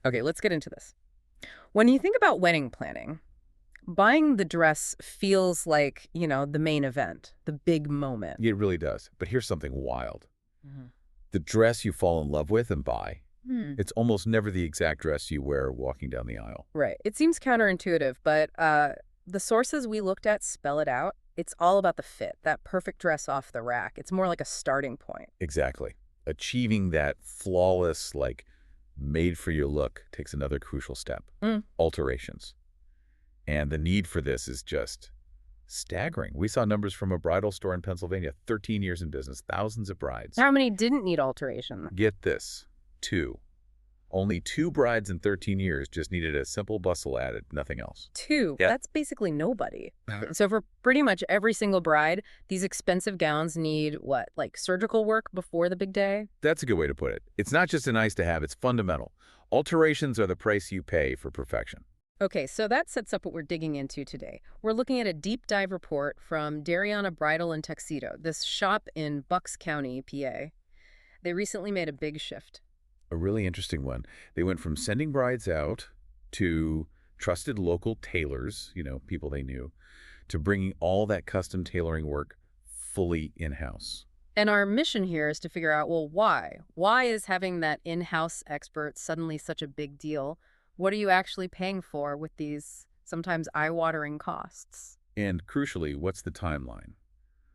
Okay, let's get into this. When you think about wedding planning, buying the dress feels like, the main event, the big moment. It really does. But here's something wild. Mhm. The dress you fall in love with and buy, Hmm. it's almost never the exact dress you wear walking down the aisle. Right. It seems counterintuitive, but the sources we looked at spell it out. It's all about the fit, that perfect dress off the rack. It's more like a starting point. Exactly. Achieving that flawless, made-for-you look takes another crucial step. Mm. Alterations. And the need for this is just staggering. We saw numbers from a bridal store in Pennsylvania, 13 years in business, thousands of brides. How many didn't need alteration? Get this, 2. Only 2 brides in 13 years just needed a simple bustle added, nothing else. 2. Yeah. That's basically nobody. So for pretty much every single bride, these expensive gowns need what, like surgical work before the big day? That's a good way to put it. It's not just a nice to have, it's fundamental. Alterations are the price you pay for perfection. Okay, so that sets up what we're digging into today. We're looking at a deep dive report from Darianna Bridal Tuxedo, this shop in Bucks County, PA. They recently made a big shift. A really interesting one. They went from sending brides out to trusted local tailors, people they knew, to bringing all that custom tailoring work fully in-house. And our mission here is to figure out, well, why? Why is having that in-house expert suddenly such a big deal? What are you actually paying for with these sometimes eye-watering costs? And crucially, what's the timeline?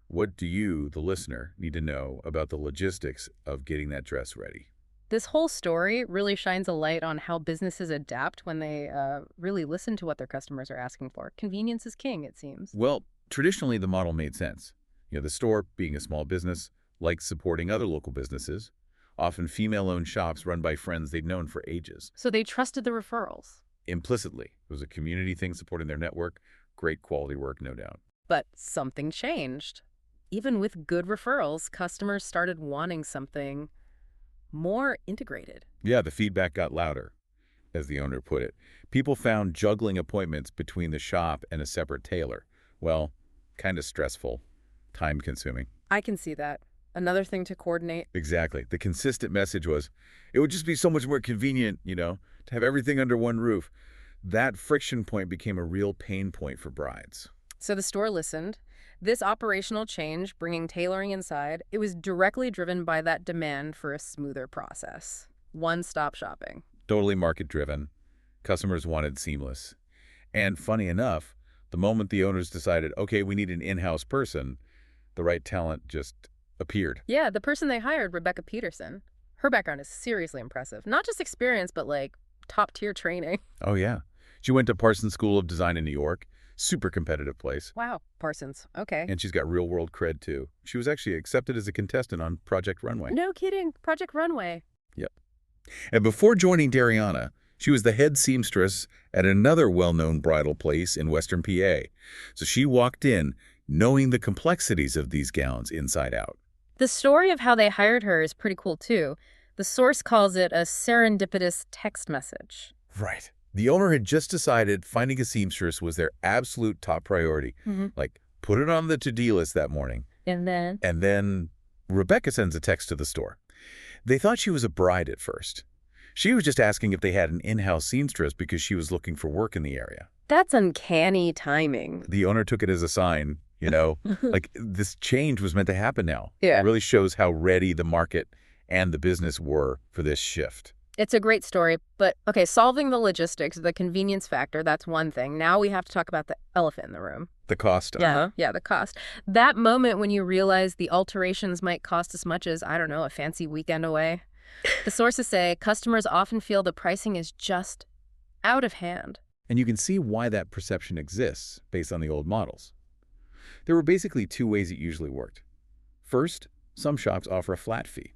What do you, the listener, need to know about the logistics of getting that dress ready? This whole story really shines a light on how businesses adapt when they really listen to what their customers are asking for. Convenience is king, it seems. Well, traditionally the model made sense. The store, being a small business, likes supporting other local businesses, often female-owned shops run by friends they'd known for ages. So they trusted the referrals. Implicitly, it was a community thing supporting their network. Great quality work, no doubt. But something changed. Even with good referrals, customers started wanting something more integrated. Yeah, the feedback got louder, as the owner put it. People found juggling appointments between the shop and a separate tailor. Well, kind of stressful, time-consuming. I can see that. Another thing to coordinate. Exactly. The consistent message was, it would just be so much more convenient, to have everything under one roof. That friction point became a real pain point for brides. So the store listened. This operational change, bringing tailoring inside, it was directly driven by that demand for a smoother process. One-stop shopping. Totally market-driven. Customers wanted seamless. And funny enough, the moment the owners decided, okay, we need an in-house person, the right talent just appeared. Yeah, the person they hired, Rebekah Peterson. Her background is seriously impressive. Not just experience, but top-tier training. Oh, yeah. She went to Parsons School of Design in New York. Super competitive place. Wow, Parsons. Okay. And she's got real-world cred, too. She was actually accepted as a contestant on Project Runway. No kidding. Project Runway. Yep. And before joining Darianna, she was the head seamstress at another well-known bridal place in Western PA. So she walked in knowing the complexities of these gowns inside out. The story of how they hired her is pretty cool, too. The source calls it a serendipitous text message. Right. The owner had just decided finding a seamstress was their absolute top priority. Put it on the to-do list that morning. And then Rebekah sends a text to the store. They thought she was a bride at first. She was just asking if they had an in-house seamstress because she was looking for work in the area. That's uncanny timing. The owner took it as a sign, this change was meant to happen now. Yeah. It really shows how ready the market and the business were for this shift. It's a great story, but okay, solving the logistics, the convenience factor, that's one thing. Now we have to talk about the elephant in the room. The cost. Yeah, the cost. That moment when you realize the alterations might cost as much as, I don't know, a fancy weekend away. The sources say customers often feel the pricing is just out of hand. And you can see why that perception exists based on the old models. There were basically 2 ways it usually worked. First, some shops offer a flat fee.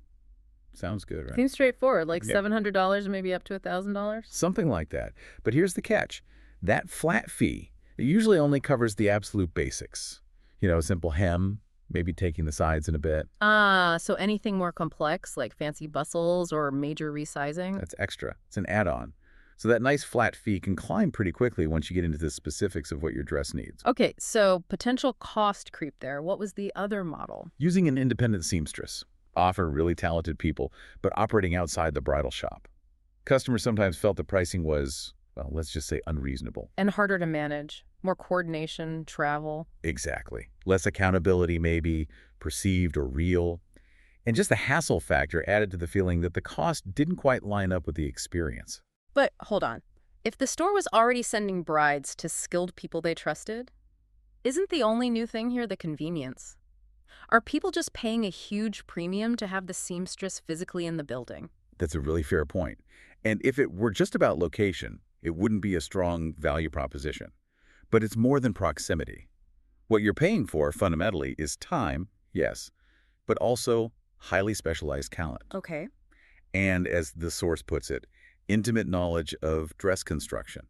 Sounds good, right? Seems straightforward, like $700, maybe up to $1,000. Something like that. But here's the catch. That flat fee, it usually only covers the absolute basics. A simple hem, maybe taking the sides in a bit. So anything more complex, like fancy bustles or major resizing? That's extra. It's an add-on. So that nice flat fee can climb pretty quickly once you get into the specifics of what your dress needs. Okay, so potential cost creep there. What was the other model? Using an independent seamstress, often really talented people, but operating outside the bridal shop. Customers sometimes felt the pricing was, well, let's just say unreasonable. And harder to manage. More coordination, travel. Exactly. Less accountability maybe, perceived or real. And just the hassle factor added to the feeling that the cost didn't quite line up with the experience. But hold on. If the store was already sending brides to skilled people they trusted, isn't the only new thing here the convenience? Are people just paying a huge premium to have the seamstress physically in the building? That's a really fair point. And if it were just about location, it wouldn't be a strong value proposition. But it's more than proximity. What you're paying for, fundamentally, is time, yes, but also highly specialized talent. Okay. And, as the source puts it, intimate knowledge of dress construction.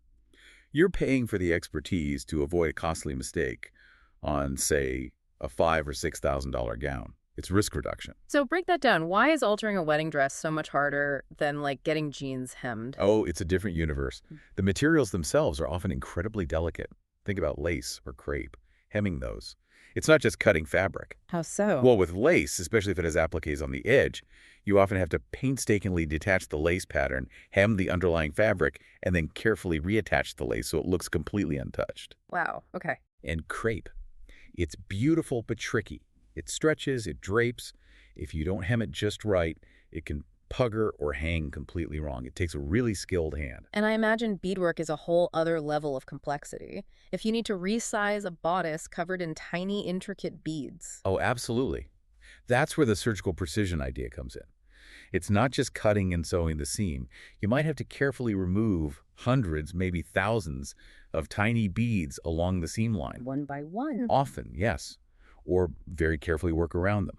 You're paying for the expertise to avoid a costly mistake on, say, a $5,000 or $6,000 gown. It's risk reduction. So break that down. Why is altering a wedding dress so much harder than, like, getting jeans hemmed? Oh, it's a different universe. The materials themselves are often incredibly delicate. Think about lace or crepe. Hemming those. It's not just cutting fabric. How so? Well, with lace, especially if it has appliques on the edge, you often have to painstakingly detach the lace pattern, hem the underlying fabric, and then carefully reattach the lace so it looks completely untouched. Wow, okay. And crepe. It's beautiful but tricky. It stretches, it drapes. If you don't hem it just right, it can pugger or hang completely wrong. It takes a really skilled hand. And I imagine beadwork is a whole other level of complexity. If you need to resize a bodice covered in tiny, intricate beads. Oh, absolutely. That's where the surgical precision idea comes in. It's not just cutting and sewing the seam. You might have to carefully remove hundreds, maybe thousands, of tiny beads along the seam line. One by one. Often, yes. Or very carefully work around them.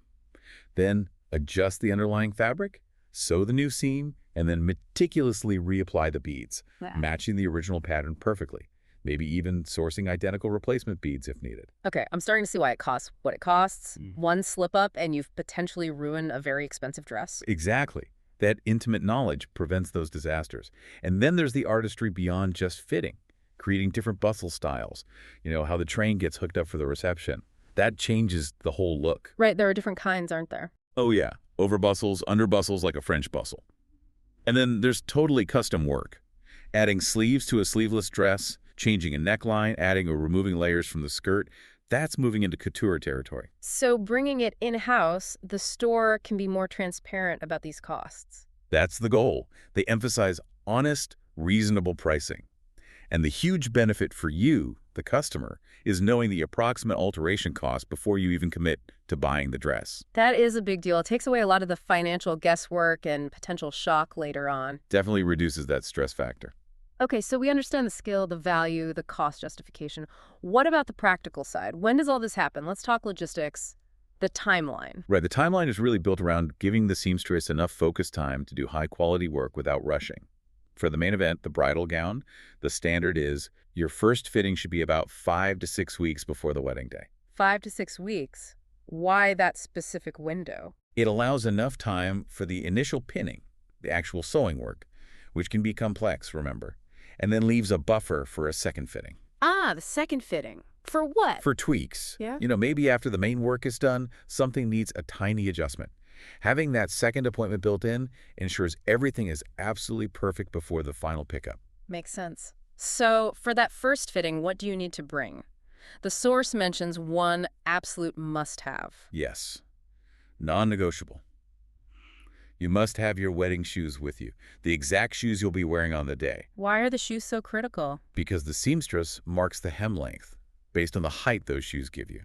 Then adjust the underlying fabric, sew the new seam, and then meticulously reapply the beads, matching the original pattern perfectly. Maybe even sourcing identical replacement beads if needed. Okay, I'm starting to see why it costs what it costs. One slip up and you've potentially ruined a very expensive dress. Exactly. That intimate knowledge prevents those disasters. And then there's the artistry beyond just fitting, creating different bustle styles. You know, how the train gets hooked up for the reception. That changes the whole look. Right, there are different kinds, aren't there? Oh yeah, over bustles, under bustles like a French bustle. And then there's totally custom work. Adding sleeves to a sleeveless dress, changing a neckline, adding or removing layers from the skirt, that's moving into couture territory. So bringing it in-house, the store can be more transparent about these costs. That's the goal. They emphasize honest, reasonable pricing. And the huge benefit for you, the customer, is knowing the approximate alteration cost before you even commit to buying the dress. That is a big deal. It takes away a lot of the financial guesswork and potential shock later on. Definitely reduces that stress factor. Okay, so we understand the skill, the value, the cost justification. What about the practical side? When does all this happen? Let's talk logistics, the timeline. Right, the timeline is really built around giving the seamstress enough focus time to do high-quality work without rushing. For the main event, the bridal gown, the standard is your first fitting should be about 5 to 6 weeks before the wedding day. 5 to 6 weeks? Why that specific window? It allows enough time for the initial pinning, the actual sewing work, which can be complex, remember, and then leaves a buffer for a second fitting. Ah, the second fitting. For what? For tweaks. Yeah. You know, maybe after the main work is done, something needs a tiny adjustment. Having that second appointment built in ensures everything is absolutely perfect before the final pickup. Makes sense. So for that first fitting, what do you need to bring? The source mentions one absolute must-have. Yes. Non-negotiable. You must have your wedding shoes with you, the exact shoes you'll be wearing on the day. Why are the shoes so critical? Because the seamstress marks the hem length based on the height those shoes give you.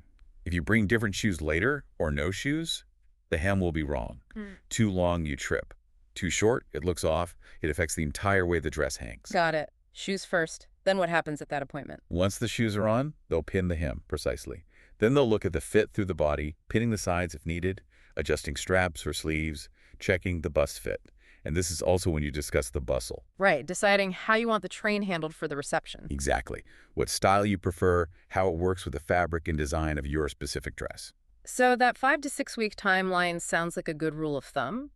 If you bring different shoes later or no shoes, the hem will be wrong. Too long, you trip. Too short, it looks off. It affects the entire way the dress hangs. Got it. Shoes first. Then what happens at that appointment? Once the shoes are on, they'll pin the hem, precisely. Then they'll look at the fit through the body, pinning the sides if needed, adjusting straps or sleeves, checking the bust fit. And this is also when you discuss the bustle. Right, deciding how you want the train handled for the reception. Exactly. What style you prefer, how it works with the fabric and design of your specific dress. So that 5 to 6 week timeline sounds like a good rule of thumb.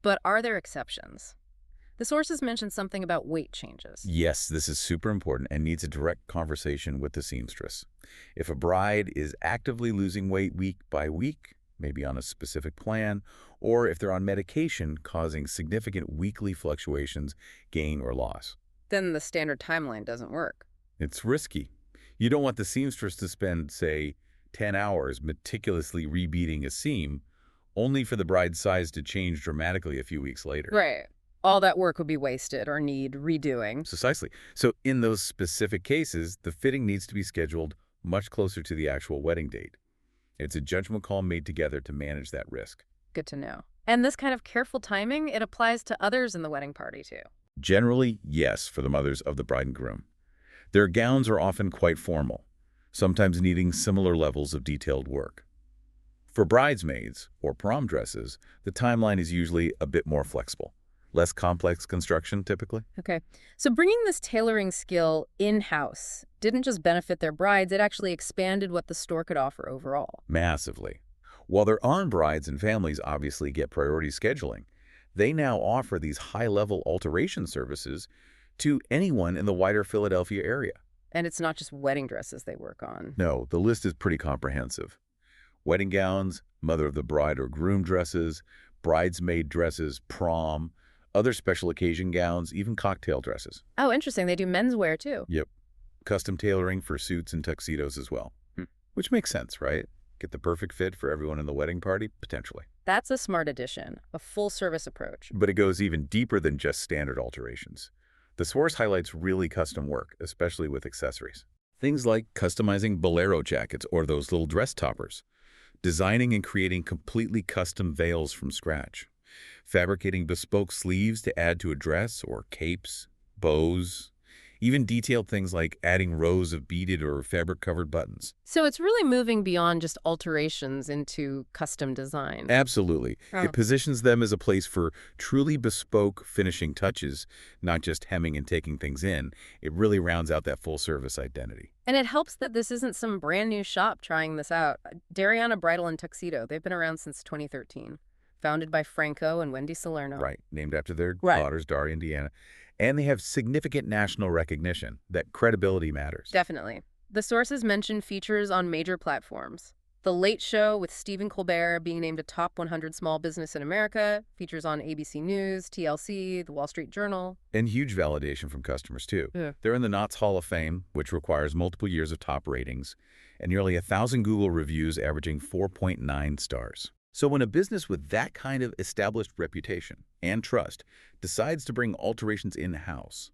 But are there exceptions? The sources mentioned something about weight changes. Yes, this is super important and needs a direct conversation with the seamstress. If a bride is actively losing weight week by week, maybe on a specific plan, or if they're on medication causing significant weekly fluctuations, gain or loss. Then the standard timeline doesn't work. It's risky. You don't want the seamstress to spend, say, 10 hours meticulously rebeading a seam, only for the bride's size to change dramatically a few weeks later. Right. All that work would be wasted or need redoing. Precisely. So in those specific cases, the fitting needs to be scheduled much closer to the actual wedding date. It's a judgment call made together to manage that risk. Good to know. And this kind of careful timing, it applies to others in the wedding party too. Generally, yes, for the mothers of the bride and groom. Their gowns are often quite formal, sometimes needing similar levels of detailed work. For bridesmaids or prom dresses, the timeline is usually a bit more flexible. Less complex construction, typically. Okay. So bringing this tailoring skill in-house didn't just benefit their brides, it actually expanded what the store could offer overall. Massively. While their own brides and families obviously get priority scheduling, they now offer these high-level alteration services to anyone in the wider Philadelphia area. And it's not just wedding dresses they work on. No, the list is pretty comprehensive. Wedding gowns, mother of the bride or groom dresses, bridesmaid dresses, prom, other special occasion gowns, even cocktail dresses. Oh, interesting. They do menswear too. Yep. Custom tailoring for suits and tuxedos as well. Which makes sense, right? Get the perfect fit for everyone in the wedding party, potentially. That's a smart addition, a full-service approach. But it goes even deeper than just standard alterations. The source highlights really custom work, especially with accessories. Things like customizing bolero jackets or those little dress toppers, designing and creating completely custom veils from scratch, fabricating bespoke sleeves to add to a dress or capes, bows, even detailed things like adding rows of beaded or fabric-covered buttons. So it's really moving beyond just alterations into custom design. Absolutely. It positions them as a place for truly bespoke finishing touches, not just hemming and taking things in. It really rounds out that full-service identity. And it helps that this isn't some brand new shop trying this out. Darianna Bridal Tuxedo, they've been around since 2013. Founded by Franco and Wendy Salerno. Right, named after their daughters, Daria and Deanna. And they have significant national recognition. That credibility matters. Definitely. The sources mention features on major platforms. The Late Show with Stephen Colbert being named a top 100 small business in America, features on ABC News, TLC, The Wall Street Journal. And huge validation from customers, too. Yeah. They're in the Knott's Hall of Fame, which requires multiple years of top ratings, and nearly 1,000 Google reviews averaging 4.9 stars. So when a business with that kind of established reputation and trust decides to bring alterations in-house,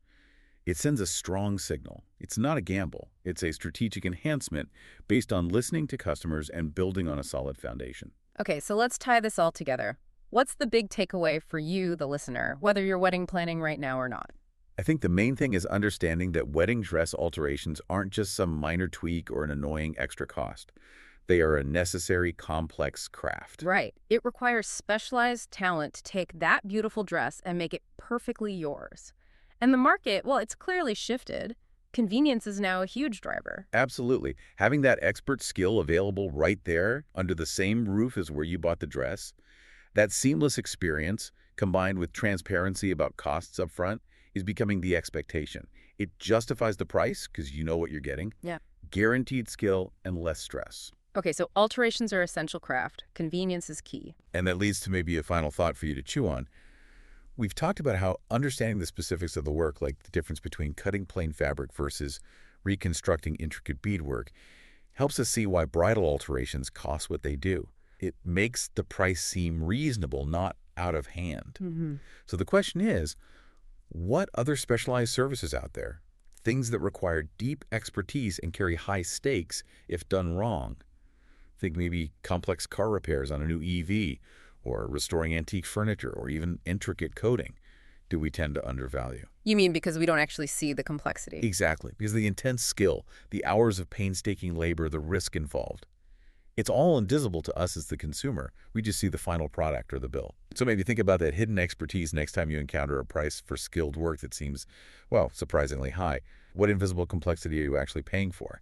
it sends a strong signal. It's not a gamble. It's a strategic enhancement based on listening to customers and building on a solid foundation. Okay, so let's tie this all together. What's the big takeaway for you, the listener, whether you're wedding planning right now or not? I think the main thing is understanding that wedding dress alterations aren't just some minor tweak or an annoying extra cost. They are a necessary, complex craft. Right. It requires specialized talent to take that beautiful dress and make it perfectly yours. And the market, well, it's clearly shifted. Convenience is now a huge driver. Absolutely. Having that expert skill available right there under the same roof as where you bought the dress, that seamless experience combined with transparency about costs up front is becoming the expectation. It justifies the price because you know what you're getting. Yeah. Guaranteed skill and less stress. Okay, so alterations are essential craft. Convenience is key. And that leads to maybe a final thought for you to chew on. We've talked about how understanding the specifics of the work, like the difference between cutting plain fabric versus reconstructing intricate beadwork, helps us see why bridal alterations cost what they do. It makes the price seem reasonable, not out of hand. So the question is, what other specialized services out there? Things that require deep expertise and carry high stakes if done wrong. Think maybe complex car repairs on a new EV, or restoring antique furniture, or even intricate coding. Do we tend to undervalue? You mean because we don't actually see the complexity? Exactly, because the intense skill, the hours of painstaking labor, the risk involved. It's all invisible to us as the consumer. We just see the final product or the bill. So maybe think about that hidden expertise next time you encounter a price for skilled work that seems, well, surprisingly high. What invisible complexity are you actually paying for?